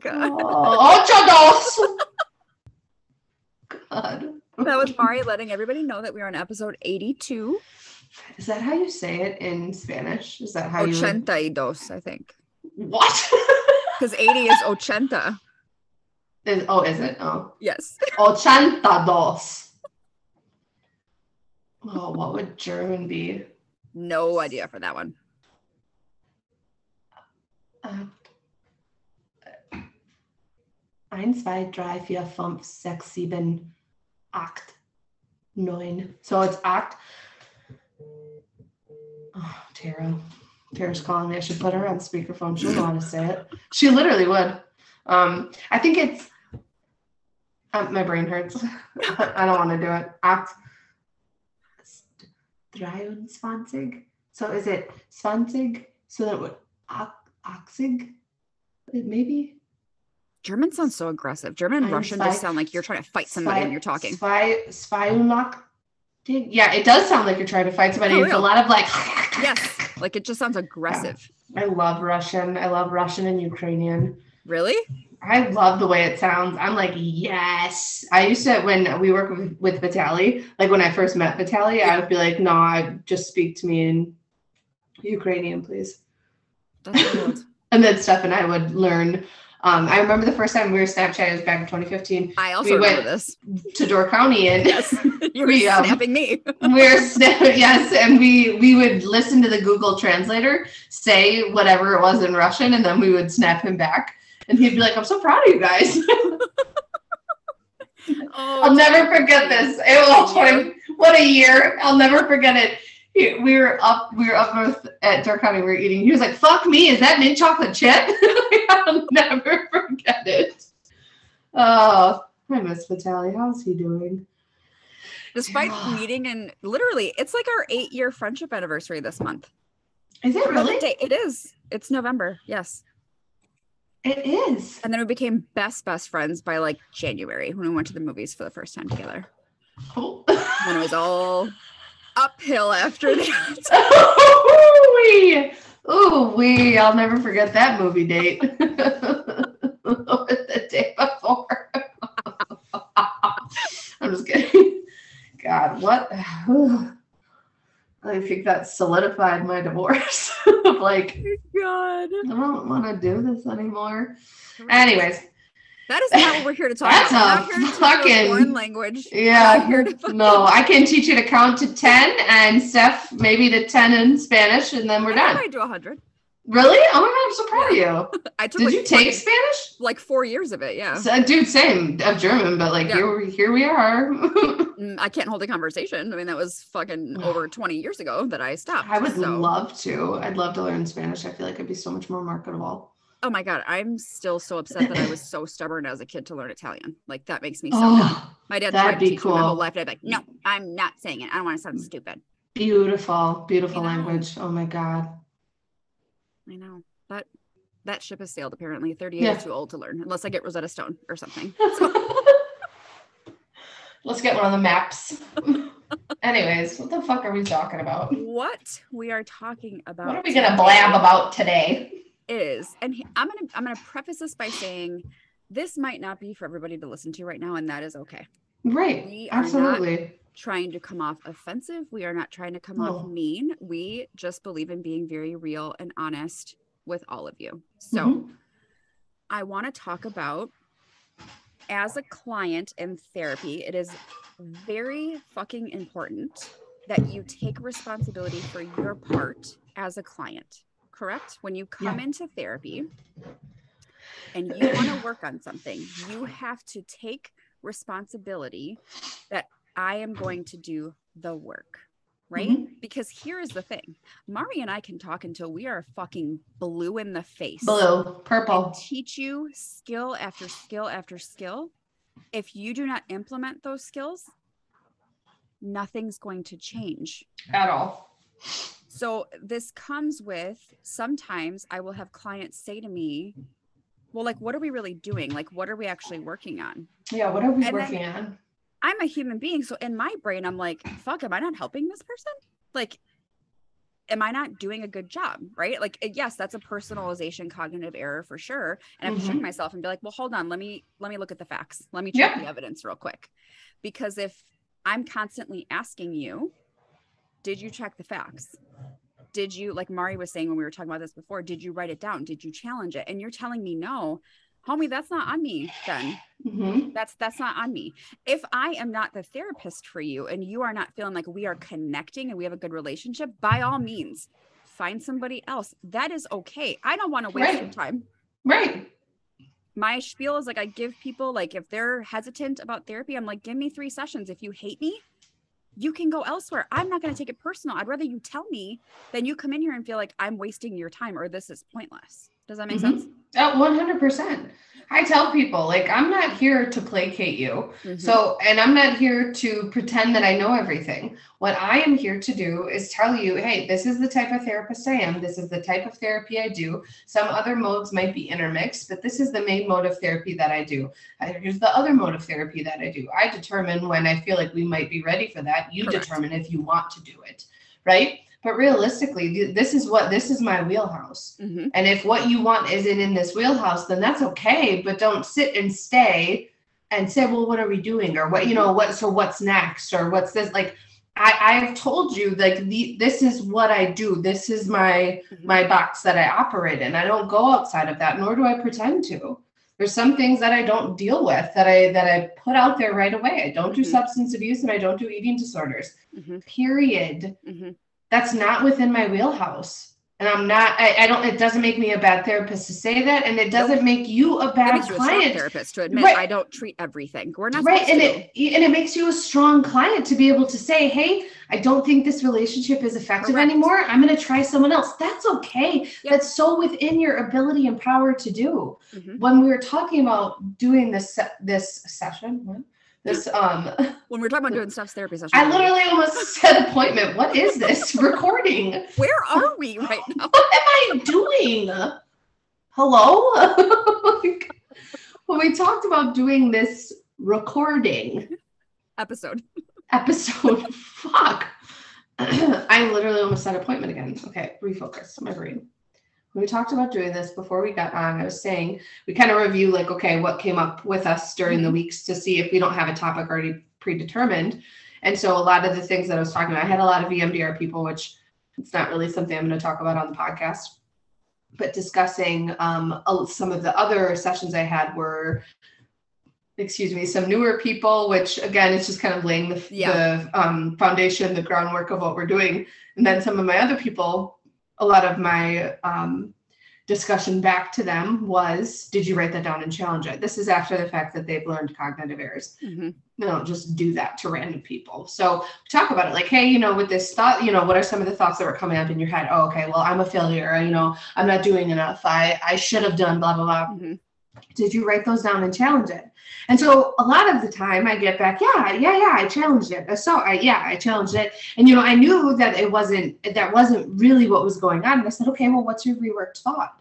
Oh, God. That was Mari letting everybody know that we are on episode 82. Is that how you say it in Spanish? Is that how you would... 82, I think. What? Because 80 is ochenta. Is it? Oh. Yes. 82. Oh, what would German be? No idea for that one. 1, 2, 3, 4, 5, 6, 7, 8, 9. So it's 8. Oh, Tara's calling me. I should put her on speakerphone. She'll know how to say it. She literally would. I think it's... my brain hurts. I don't want to do it. 23. So is it 20? So that would... 80? Maybe? German sounds so aggressive. German and Russian just sound like you're trying to fight somebody when you're talking. Yeah, it does sound like you're trying to fight somebody. It's a lot of like... Yes, like it just sounds aggressive. I love Russian. I love Russian and Ukrainian. Really? I love the way it sounds. I'm like, yes. I used to, when we work with Vitaly, like when I first met Vitaly, I would be like, no, just speak to me in Ukrainian, please. That's cool. And then Steph and I would learn. I remember the first time we were Snapchat, it was back in 2015. I also remember this. To Door County, and yes, you were snapping me. Yes, and we would listen to the Google Translator say whatever it was in Russian, and then we would snap him back, and he'd be like, "I'm so proud of you guys." I'll never forget this. What a year! I'll never forget it. We were up north at Door County. We were eating. He was like, "Fuck me, is that mint chocolate chip?" I'll never forget it. Oh, I miss Vitaly. How's he doing? Despite meeting, and literally, it's like our 8-year friendship anniversary this month. Is it really? It is. It's November. Yes. It is. And then we became best friends by like January when we went to the movies for the first time together. Oh. And it was all uphill after that. I'll never forget that movie date. The day before. I'm just kidding. God, what? I think that solidified my divorce. Like, God, I don't want to do this anymore. Anyways. That is not what we're here to talk about. We're not here to fucking foreign language. Yeah. No, I can teach you to count to 10, and Steph maybe to 10 in Spanish, and then we're done. I might do 100. Really? Oh my God, I'm so proud of you. Did you take Spanish? Like 4 years of it, yeah. So, dude, same of German, but like here we are. I can't hold a conversation. I mean, that was fucking over 20 years ago that I stopped. I would love to. I'd love to learn Spanish. I feel like I'd be so much more marketable. Oh my God, I'm still so upset that I was so stubborn as a kid to learn Italian. Like, that makes me so mad. My dad tried to teach me my whole life, and I'd be like, no, I'm not saying it. I don't want to sound stupid. Beautiful language. Oh my God. I know. But that ship has sailed, apparently. 38 is too old to learn, unless I get Rosetta Stone or something. So. Let's get one of the maps. Anyways, what the fuck are we talking about? What we are talking about. What are we going to blab about today? Is, and I'm gonna preface this by saying this might not be for everybody to listen to right now, and that is okay. Right. We are not trying to come off offensive. We are not trying to come off mean. We just believe in being very real and honest with all of you. So I want to talk about, as a client in therapy, it is very fucking important that you take responsibility for your part as a client. Correct? When you come into therapy and you want to work on something, you have to take responsibility that I am going to do the work, right? Because here is the thing. Mari and I can talk until we are fucking blue in the face. Blue, purple. And teach you skill after skill after skill. If you do not implement those skills, nothing's going to change. At all. So this comes with, sometimes I will have clients say to me, well, like, what are we really doing? Like, what are we actually working on? Yeah, what are we working on? I'm a human being. So in my brain, I'm like, fuck, am I not helping this person? Like, am I not doing a good job? Right? Like, yes, that's a personalization cognitive error for sure. And I have to check myself and be like, well, hold on, let me look at the facts. Let me check the evidence real quick. Because if I'm constantly asking you, did you check the facts? Did you, like Mari was saying when we were talking about this before, did you write it down? Did you challenge it? And you're telling me no, homie, that's not on me then. That's not on me. If I am not the therapist for you and you are not feeling like we are connecting and we have a good relationship, by all means, find somebody else. That is okay. I don't want to waste your time. Right. My spiel is like, I give people, like, if they're hesitant about therapy, I'm like, give me 3 sessions. If you hate me, you can go elsewhere. I'm not going to take it personal. I'd rather you tell me than you come in here and feel like I'm wasting your time or this is pointless. Does that make sense? Oh, 100%. I tell people, like, I'm not here to placate you. So, and I'm not here to pretend that I know everything. What I am here to do is tell you, hey, this is the type of therapist I am. This is the type of therapy I do. Some other modes might be intermixed, but this is the main mode of therapy that I do. Here's the other mode of therapy that I do. I determine when I feel like we might be ready for that. You determine if you want to do it, right? But realistically, this is my wheelhouse. And if what you want isn't in this wheelhouse, then that's okay. But don't sit and stay and say, well, what are we doing? Or what's next? Or what's this? Like, I've told you, like, this is what I do. This is my box that I operate in. I don't go outside of that, nor do I pretend to. There's some things that I don't deal with that I put out there right away. I don't do substance abuse and I don't do eating disorders, period. That's not within my wheelhouse. And I'm not, it doesn't make me a bad therapist to say that. And it doesn't make you a bad client. You a therapist to admit I don't treat everything. We're not right. And it makes you a strong client to be able to say, hey, I don't think this relationship is effective anymore. I'm going to try someone else. That's okay. That's so within your ability and power to do. When we were talking about doing this session, when we're talking about doing stuff therapy session, I literally almost said appointment. What is this recording? Where are we right now? What am I doing? Hello? When we talked about doing this recording episode, fuck. I literally almost said appointment again. Okay, refocus my brain. When we talked about doing this before we got on, I was saying we kind of review, like, okay, what came up with us during the weeks to see if we don't have a topic already predetermined. And so a lot of the things that I was talking about, I had a lot of EMDR people, which it's not really something I'm going to talk about on the podcast, but discussing some of the other sessions I had were, some newer people, which again, it's just kind of laying the foundation, the groundwork of what we're doing. And then some of my other people, a lot of my discussion back to them was, did you write that down and challenge it? This is after the fact that they've learned cognitive errors. They don't just do that to random people. So we talk about it like, hey, with this thought, what are some of the thoughts that were coming up in your head? Oh, okay, well, I'm a failure. I'm not doing enough. I should have done blah, blah, blah. Did you write those down and challenge it? And so a lot of the time I get back, I challenged it. I challenged it. And, I knew that that wasn't really what was going on. And I said, okay, well, what's your reworked thought?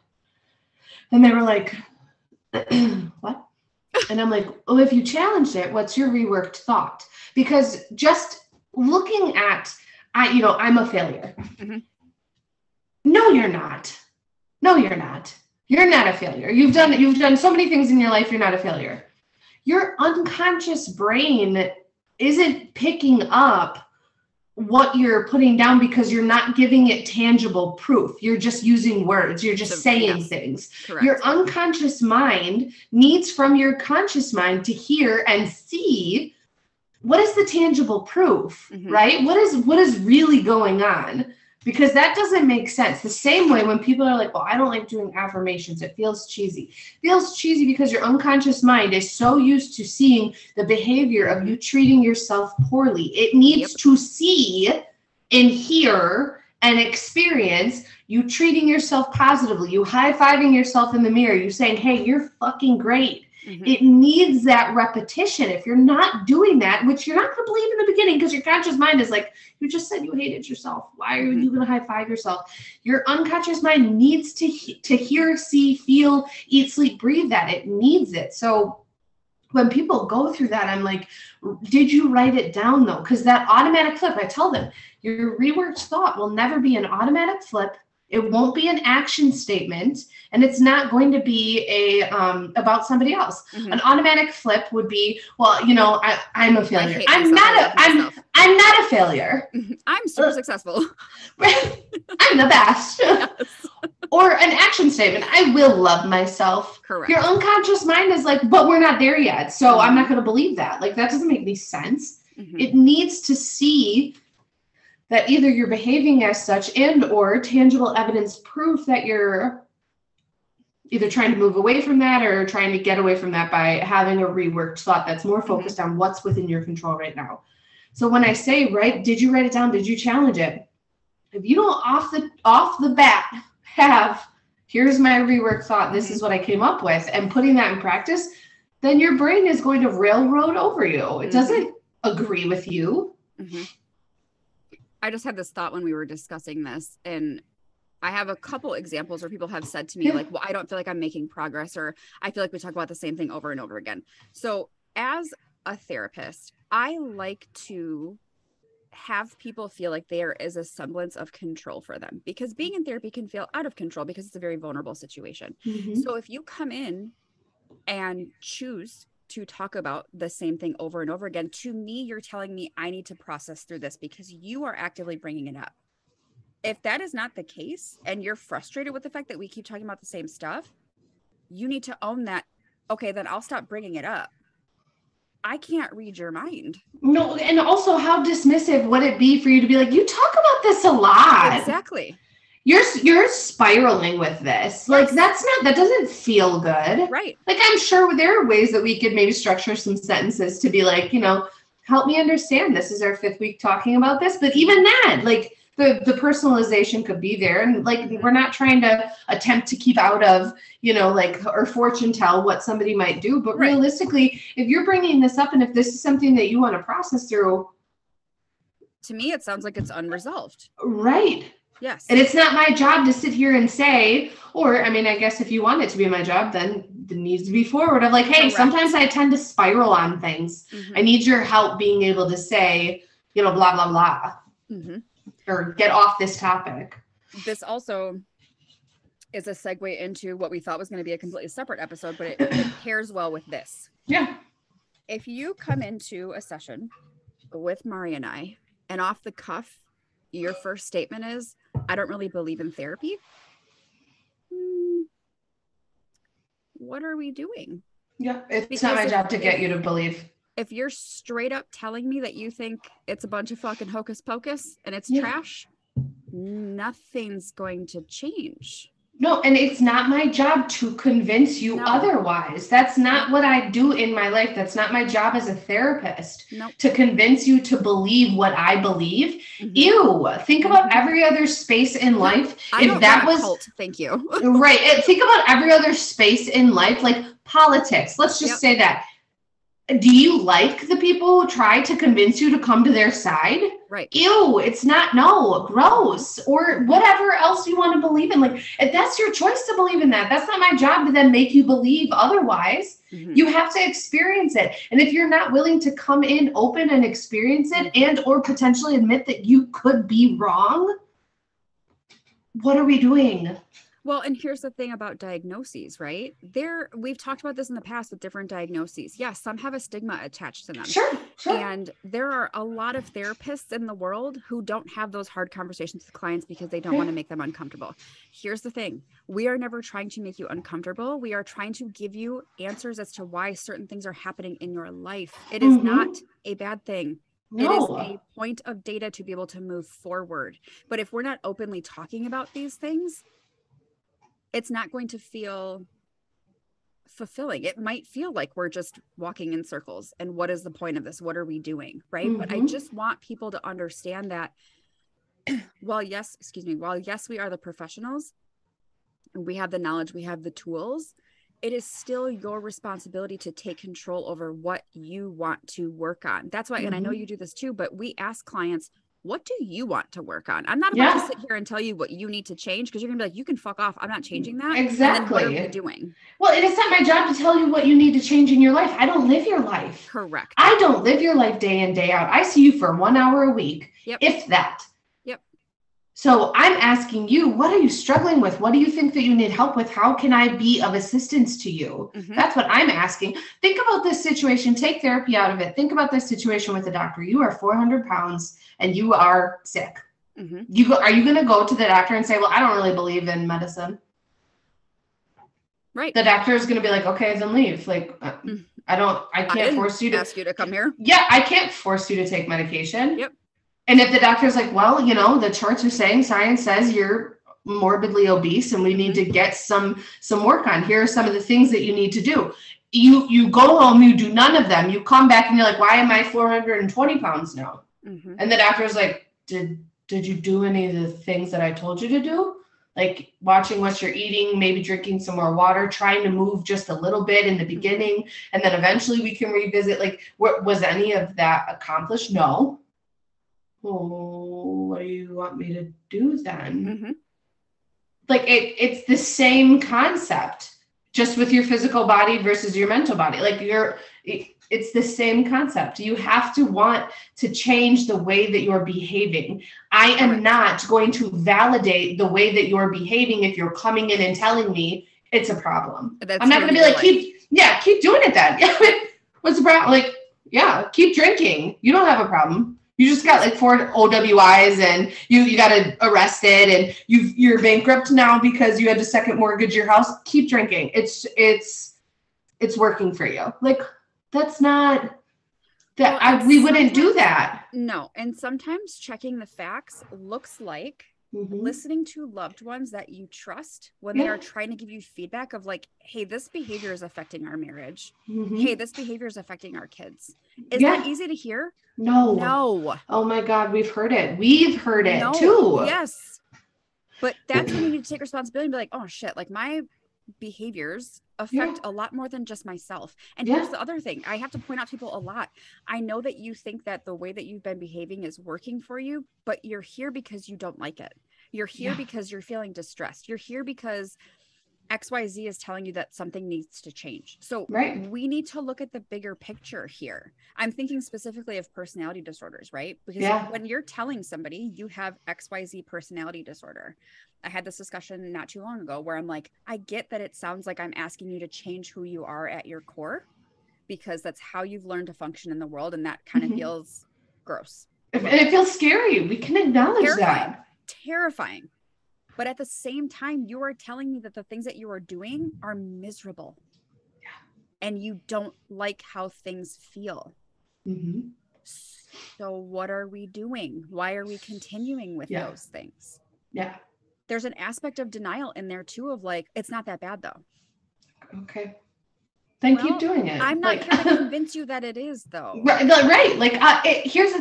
And they were like, what? And I'm like, well, if you challenged it, what's your reworked thought? Because just looking at, I'm a failure. No, you're not. No, you're not. You're not a failure. You've done so many things in your life. You're not a failure. Your unconscious brain isn't picking up what you're putting down because you're not giving it tangible proof. You're just using words. You're just saying things. Correct. Your unconscious mind needs from your conscious mind to hear and see what is the tangible proof, right? What is really going on? Because that doesn't make sense. The same way when people are like, well, I don't like doing affirmations. It feels cheesy. It feels cheesy because your unconscious mind is so used to seeing the behavior of you treating yourself poorly. It needs to see and hear and experience you treating yourself positively, you high-fiving yourself in the mirror, you saying, hey, you're fucking great. It needs that repetition. If you're not doing that, which you're not going to believe in the beginning because your conscious mind is like, you just said you hated yourself. Why are you going to high five yourself? Your unconscious mind needs to hear, see, feel, eat, sleep, breathe that. It needs it. So when people go through that, I'm like, did you write it down though? Because that automatic flip, I tell them, your reworked thought will never be an automatic flip. It won't be an action statement, and it's not going to be a about somebody else. Mm-hmm. An automatic flip would be, well, I'm a failure. I'm not a failure. I'm super successful. I'm the best. Yes. Or an action statement. I will love myself. Correct. Your unconscious mind is like, but we're not there yet. So I'm not going to believe that. Like, that doesn't make any sense. Mm-hmm. It needs to see that either you're behaving as such and or tangible evidence proof that you're either trying to move away from that or trying to get away from that by having a reworked thought that's more focused on what's within your control right now. So when I say, did you write it down? Did you challenge it? If you don't off the bat have, here's my reworked thought, this is what I came up with, and putting that in practice, then your brain is going to railroad over you. It doesn't agree with you. Mm-hmm. I just had this thought when we were discussing this, and I have a couple examples where people have said to me, like, well, I don't feel like I'm making progress, or I feel like we talk about the same thing over and over again. So as a therapist, I like to have people feel like there is a semblance of control for them, because being in therapy can feel out of control because it's a very vulnerable situation. Mm-hmm. So if you come in and choose to talk about the same thing over and over again, to me, you're telling me I need to process through this because you are actively bringing it up. If that is not the case and you're frustrated with the fact that we keep talking about the same stuff, you need to own that. Okay, then I'll stop bringing it up. I can't read your mind. No, and also how dismissive would it be for you to be like, you talk about this a lot. Exactly. You're spiraling with this. Like, that doesn't feel good. Right. Like, I'm sure there are ways that we could maybe structure some sentences to be like, help me understand. This is our 5th week talking about this. But even that, like, the personalization could be there. And like, we're not trying to attempt to keep out of, or fortune tell what somebody might do. But realistically, if you're bringing this up and if this is something that you want to process through. To me, it sounds like it's unresolved. Right. Yes. And it's not my job to sit here and say, or, I mean, I guess if you want it to be my job, then it needs to be forward of like, hey, sometimes I tend to spiral on things. Mm-hmm. I need your help being able to say, blah, blah, blah. Mm-hmm. Or get off this topic. This also is a segue into what we thought was going to be a completely separate episode, but it pairs well with this. Yeah. If you come into a session with Mari and I, and off the cuff, your first statement is, I don't really believe in therapy. What are we doing? Yeah, it's not my job to get you to believe. If you're straight up telling me that you think it's a bunch of fucking hocus pocus and it's trash, nothing's going to change. No, and it's not my job to convince you otherwise. That's not what I do in my life. That's not my job as a therapist, to convince you to believe what I believe. Mm-hmm. Ew. Think about every other space in life. If that was cult. Thank you. Right. Think about every other space in life, like politics. Let's just say that. Do you like the people who try to convince you to come to their side? Right. Ew, it's not, gross, or whatever else you want to believe in. Like, if that's your choice to believe in that. That's not my job to then make you believe otherwise. Mm-hmm. You have to experience it. And if you're not willing to come in open and experience it and or potentially admit that you could be wrong, what are we doing? Well, and here's the thing about diagnoses, right? We've talked about this in the past with different diagnoses. Yes, some have a stigma attached to them. Sure. And there are a lot of therapists in the world who don't have those hard conversations with clients because they don't want to make them uncomfortable. Here's the thing. We are never trying to make you uncomfortable. We are trying to give you answers as to why certain things are happening in your life. It is not a bad thing. No. It is a point of data to be able to move forward. But if we're not openly talking about these things, it's not going to feel fulfilling. It might feel like we're just walking in circles. And what is the point of this? What are we doing? Right. Mm-hmm. But I just want people to understand that while yes, we are the professionals, we have the knowledge, we have the tools, it is still your responsibility to take control over what you want to work on. That's why, and I know you do this too, but we ask clients, what do you want to work on? I'm not about to sit here and tell you what you need to change, because you're gonna be like, you can fuck off. I'm not changing that. Exactly. And then what are we doing? Well, it is not my job to tell you what you need to change in your life. I don't live your life. Correct. I don't live your life day in, day out. I see you for 1 hour a week, if that. Yep. So I'm asking you, what are you struggling with? What do you think that you need help with? How can I be of assistance to you? That's what I'm asking. Think about this situation. Take therapy out of it. Think about this situation with the doctor. You are 400 pounds and you are sick. Are you going to go to the doctor and say, well, I don't really believe in medicine? Right. The doctor is going to be like, okay, then leave. Like, I can't force you to ask you to come here. Yeah. I can't force you to take medication. Yep. And if the doctor's like, well, the charts are saying, science says you're morbidly obese and we need to get some work on. Here are some of the things that you need to do. You go home, you do none of them. You come back and you're like, why am I 420 pounds now? And the doctor's like, did you do any of the things that I told you to do? Like watching what you're eating, maybe drinking some more water, trying to move just a little bit in the beginning. And then eventually we can revisit, like, was any of that accomplished? No. Well, what do you want me to do then? Like it's the same concept, just with your physical body versus your mental body. Like it's the same concept. You have to want to change the way that you're behaving. I am not going to validate the way that you're behaving if you're coming in and telling me it's a problem. I'm not going to be like, keep doing it then. What's the problem? Like, keep drinking. You don't have a problem. You just got like 4 OWIs and you got arrested and you're bankrupt now because you had to second mortgage your house. Keep drinking. It's working for you. Like, that's not that we wouldn't do that. No. And sometimes checking the facts looks like listening to loved ones that you trust when they are trying to give you feedback of like, hey, this behavior is affecting our marriage. Hey, this behavior is affecting our kids. Is that easy to hear? No. Oh my God. We've heard it too. Yes. But that's when you need to take responsibility and be like, oh shit, like my behaviors affect a lot more than just myself. And here's the other thing. I have to point out to people a lot. I know that you think that the way that you've been behaving is working for you, but you're here because you don't like it. You're here because you're feeling distressed. You're here because XYZ is telling you that something needs to change. So we need to look at the bigger picture here. I'm thinking specifically of personality disorders, right? Because when you're telling somebody you have XYZ personality disorder, I had this discussion not too long ago where I'm like, I get that it sounds like I'm asking you to change who you are at your core because that's how you've learned to function in the world. And that kind of feels gross. And it feels scary. We can acknowledge that. Terrifying. But at the same time, you are telling me that the things that you are doing are miserable. And you don't like how things feel. So what are we doing? Why are we continuing with those things? There's an aspect of denial in there too of like, it's not that bad though. Okay. Then keep doing it. I'm not here to convince you that it is though. Right. Like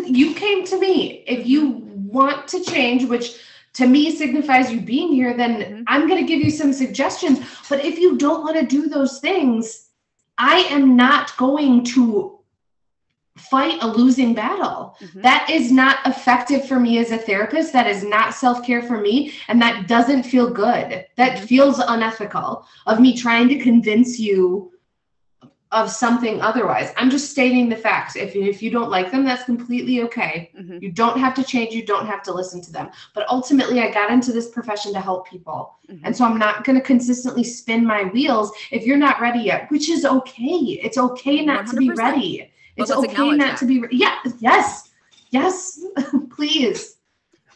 you came to me. If you want to change, which to me signifies you being here, then I'm going to give you some suggestions. But if you don't want to do those things, I am not going to fight a losing battle. That is not effective for me as a therapist. That is not self-care for me. And that doesn't feel good. That feels unethical of me trying to convince you of something otherwise. I'm just stating the facts. If you don't like them, that's completely okay. You don't have to change. You don't have to listen to them. But ultimately, I got into this profession to help people. And so I'm not going to consistently spin my wheels if you're not ready yet, which is okay. It's okay not 100%. To be ready. It's okay not to be ready. Yes, please.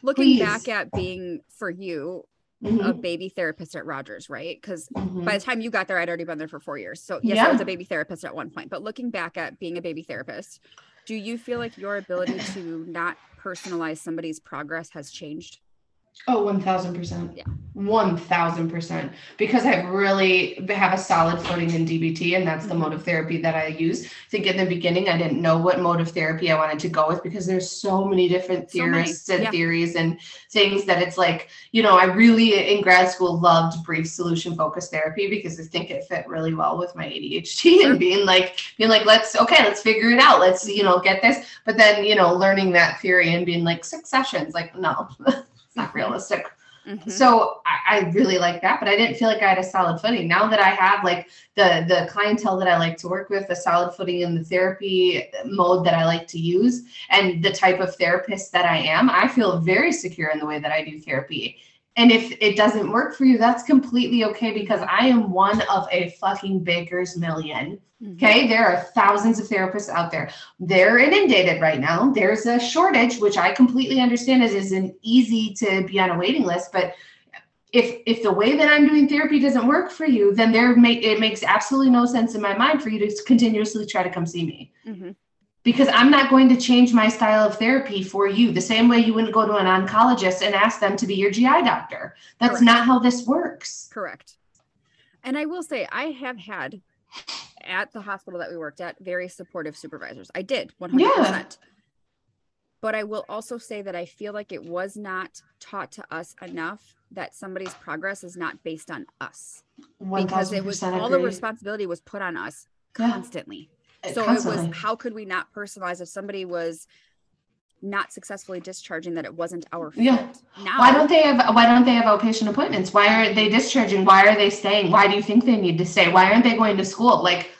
Looking back at being, for you, a baby therapist at Rogers, right? Because by the time you got there, I'd already been there for 4 years. So yes, I was a baby therapist at one point. But looking back at being a baby therapist, do you feel like your ability to not personalize somebody's progress has changed? Oh, 1000%. Yeah. 1000%. Because I really have a solid footing in DBT, and that's the mode of therapy that I use. I think in the beginning, I didn't know what mode of therapy I wanted to go with because there's so many different theorists and theories and things that it's like, you know, I really in grad school loved brief solution focused therapy because I think it fit really well with my ADHD and being like, let's figure it out. Let's, you know, get this. But then, you know, learning that theory and being like 6 sessions, like, no. It's not realistic. So I really like that, but I didn't feel like I had a solid footing. Now that I have like the clientele that I like to work with, a solid footing in the therapy mode that I like to use, and the type of therapist that I am, I feel very secure in the way that I do therapy. And if it doesn't work for you, that's completely okay, because I am one of a fucking baker's million. Okay, there are thousands of therapists out there. They're inundated right now. There's a shortage, which I completely understand isn't easy to be on a waiting list. But if the way that I'm doing therapy doesn't work for you, then it makes absolutely no sense in my mind for you to continuously try to come see me. Because I'm not going to change my style of therapy for you the same way you wouldn't go to an oncologist and ask them to be your GI doctor. That's not how this works. Correct. And I will say, I have had at the hospital that we worked at very supportive supervisors. I did 100%. Yeah. But I will also say that I feel like it was not taught to us enough that somebody's progress is not based on us, because it was all the responsibility was put on us constantly. So constantly. It was, how could we not personalize if somebody was not successfully discharging, that it wasn't our fault? Yeah. Now, why don't they have outpatient appointments? Why aren't they discharging? Why are they staying? Why do you think they need to stay? Why aren't they going to school? Like,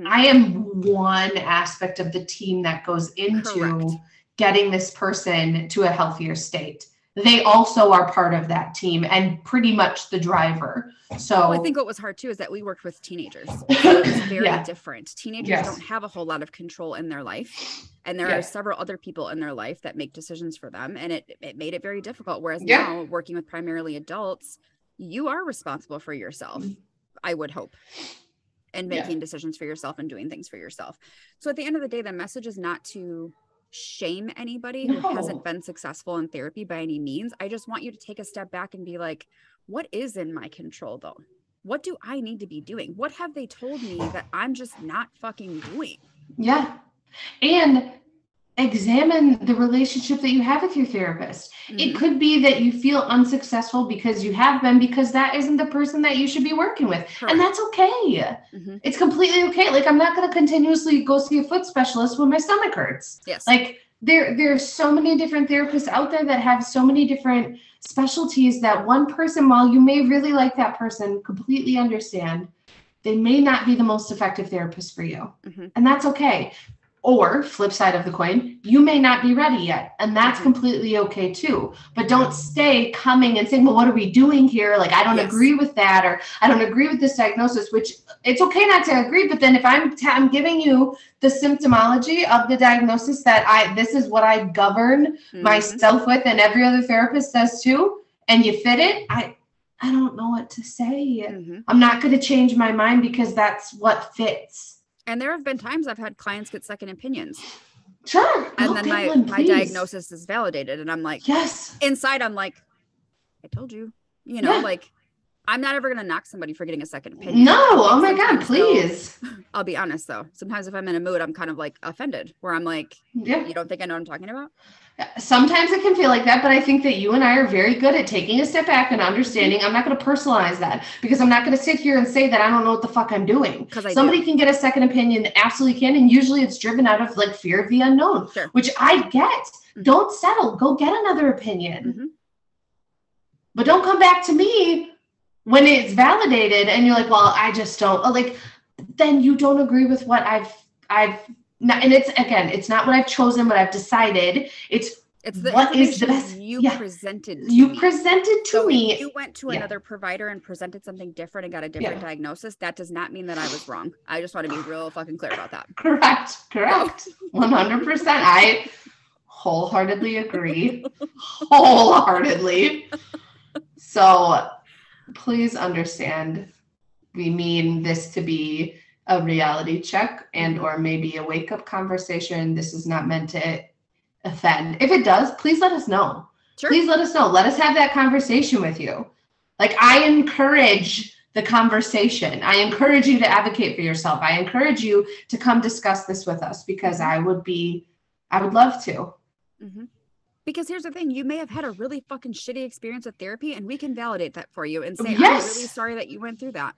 I am one aspect of the team that goes into getting this person to a healthier state. They also are part of that team and pretty much the driver. So I think what was hard too is that we worked with teenagers. So it was very different. Teenagers don't have a whole lot of control in their life. And there are several other people in their life that make decisions for them. And it made it very difficult. Whereas now, working with primarily adults, you are responsible for yourself, I would hope, and making decisions for yourself and doing things for yourself. So at the end of the day, the message is not to shame anybody who hasn't been successful in therapy by any means. I just want you to take a step back and be like, what is in my control though? What do I need to be doing? What have they told me that I'm just not fucking doing? Yeah. And examine the relationship that you have with your therapist. It could be that you feel unsuccessful because you have been, because that isn't the person that you should be working with. Correct. And that's okay. It's completely okay. Like, I'm not going to continuously go see a foot specialist when my stomach hurts. Yes. Like, there's so many different therapists out there that have so many different specialties that one person, while you may really like that person, completely understand, they may not be the most effective therapist for you. And that's okay. Or flip side of the coin, you may not be ready yet. And that's completely okay too. But don't stay coming and saying, well, what are we doing here? Like, I don't agree with that, or I don't agree with this diagnosis, which it's okay not to agree. But then if I'm giving you the symptomology of the diagnosis that this is what I govern myself with, and every other therapist does too, and you fit it, I don't know what to say. I'm not going to change my mind because that's what fits. And there have been times I've had clients get second opinions. Sure. And then my diagnosis is validated. And I'm like, yes. Inside, I'm like, I told you, like, I'm not ever going to knock somebody for getting a second opinion. No. Oh my God, please. Though, I'll be honest though. Sometimes if I'm in a mood, I'm kind of like offended, where I'm like, you don't think I know what I'm talking about? Sometimes it can feel like that, but I think that you and I are very good at taking a step back and understanding. I'm not going to personalize that, because I'm not going to sit here and say that I don't know what the fuck I'm doing. Somebody can get a second opinion, absolutely can. And usually it's driven out of like fear of the unknown, which I get. Don't settle. Go get another opinion. But don't come back to me when it's validated and you're like, well, I just don't, like, then you don't agree with what I've not, and it's not what I've chosen, what I've decided. It's what is the best you presented to you me. Presented to me. If you went to another provider and presented something different and got a different diagnosis, that does not mean that I was wrong. I just want to be real fucking clear about that. Correct. 100%. I wholeheartedly agree. Wholeheartedly. So please understand, we mean this to be a reality check and or maybe a wake-up conversation. This is not meant to offend. If it does, please let us know. Sure. Please let us know. Let us have that conversation with you. Like, I encourage the conversation. I encourage you to advocate for yourself. I encourage you to come discuss this with us, because I would love to. Mm-hmm. Because here's the thing, you may have had a really fucking shitty experience with therapy, and we can validate that for you and say, I'm really sorry that you went through that.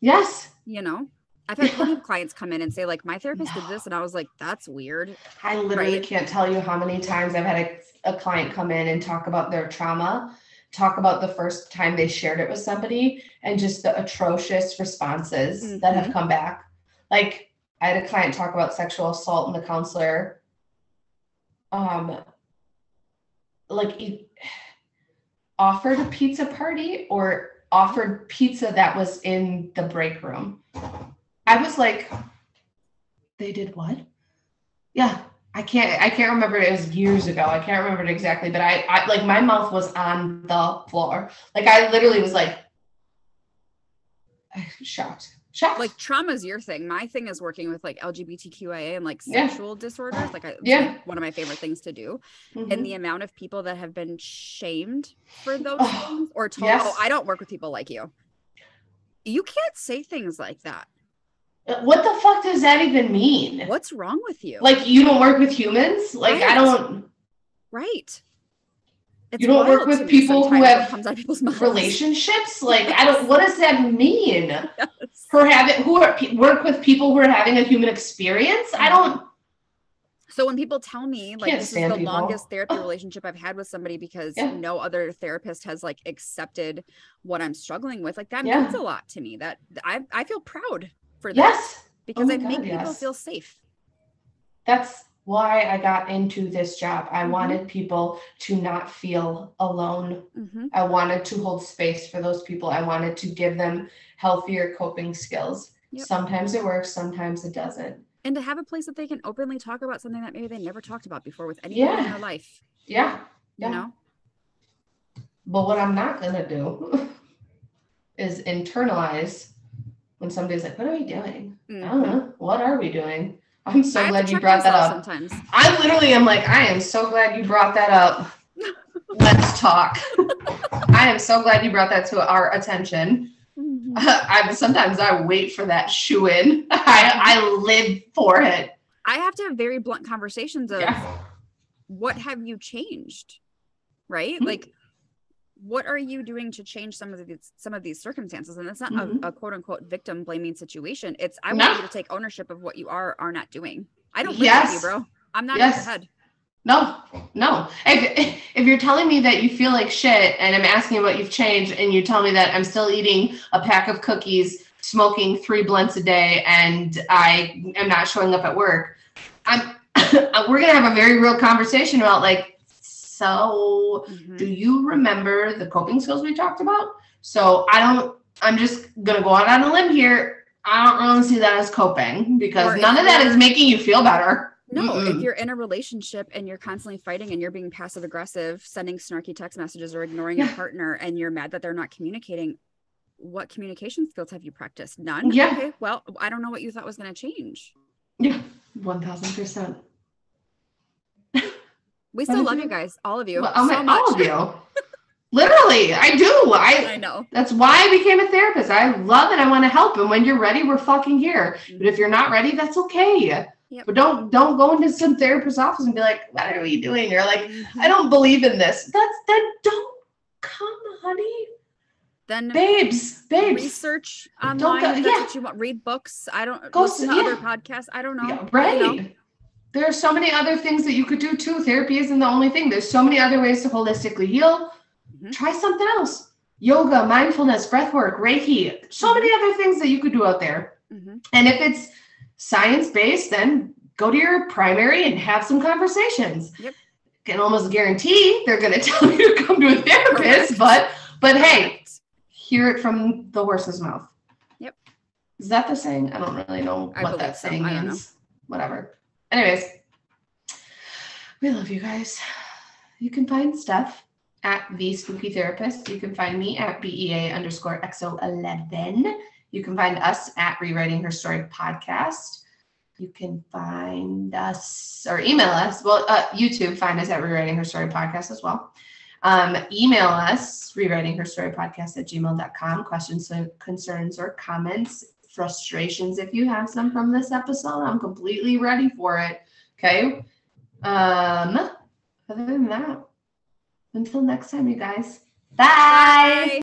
Yes. You know, I've had plenty of clients come in and say, like, my therapist did this. And I was like, that's weird. I literally can't tell you how many times I've had a client come in and talk about their trauma, talk about the first time they shared it with somebody, and just the atrocious responses that have come back. Like, I had a client talk about sexual assault, and the counselor, like, he offered a pizza party or offered pizza that was in the break room. I was like, they did what? Yeah. I can't remember. It was years ago. I can't remember it exactly, but I like, my mouth was on the floor. Like, I literally was like, shocked. Like, trauma is your thing. My thing is working with like LGBTQIA and like sexual disorders. Like, like one of my favorite things to do. And the amount of people that have been shamed for those things, or told, oh, I don't work with people like you. You can't say things like that. What the fuck does that even mean? What's wrong with you? Like, you don't work with humans? Like, I don't. Right. It's you don't work with people who have relationships? Like, I don't, what does that mean? Yes. Work with people who are having a human experience? I don't. So when people tell me, like, this is the longest therapy relationship I've had with somebody because no other therapist has like accepted what I'm struggling with, like, that means a lot to me. That I feel proud for that. Because I make people feel safe. That's why I got into this job. I wanted people to not feel alone. I wanted to hold space for those people. I wanted to give them healthier coping skills. Sometimes it works, sometimes it doesn't. And to have a place that they can openly talk about something that maybe they never talked about before with anybody in their life. You know? But what I'm not going to do is internalize when somebody's like, what are we doing? I don't know. What are we doing? I'm so glad you brought that up. Sometimes. I literally am like, I am so glad you brought that up. Let's talk. I am so glad you brought that to our attention. Sometimes I wait for that shoe in. I live for it. I have to have very blunt conversations of what have you changed? Right? Like, what are you doing to change some of these circumstances? And it's not a quote unquote victim blaming situation. It's, I want you to take ownership of what you are not doing. I don't live with you, bro. I'm not in your head. No. If you're telling me that you feel like shit and I'm asking what you've changed, and you tell me that I'm still eating a pack of cookies, smoking 3 blunts a day, and I am not showing up at work, we're going to have a very real conversation about, like, so do you remember the coping skills we talked about? So I'm just going to go out on a limb here. I don't really see that as coping, because none of that is making you feel better. No, if you're in a relationship and you're constantly fighting and you're being passive aggressive, sending snarky text messages or ignoring your partner, and you're mad that they're not communicating, what communication skills have you practiced? None? Yeah. Okay, well, I don't know what you thought was going to change. Yeah, 1000%. We still love you guys, all of you. Well, so much. All of you. Literally, I do. I know. That's why I became a therapist. I love it. I want to help. And when you're ready, we're fucking here. But if you're not ready, that's okay. Yep. But don't go into some therapist's office and be like, what are you doing? You're like, I don't believe in this. Then don't come, honey. Then babes. Research online. That's what you want. Read books. I don't listen to other podcasts. I don't know. Yeah, right. You know? There are so many other things that you could do too. Therapy isn't the only thing. There's so many other ways to holistically heal. Try something else. Yoga, mindfulness, breath work, Reiki. So many other things that you could do out there. And if it's science-based, then go to your primary and have some conversations. Can almost guarantee they're going to tell you to come to a therapist, but hey, hear it from the horse's mouth. Is that the saying? I don't really know what that saying means. Whatever. Anyways, we love you guys. You can find Steph at The Spooky Therapist. You can find me at BEA_XO11. You can find us at Rewriting Her Story Podcast. You can find us or email us. Well, YouTube, find us at Rewriting Her Story Podcast as well. Email us, rewritingherstorypodcast@gmail.com. Questions, concerns, or comments, frustrations if you have some from this episode. I'm completely ready for it. Okay. Other than that, until next time, you guys. Bye.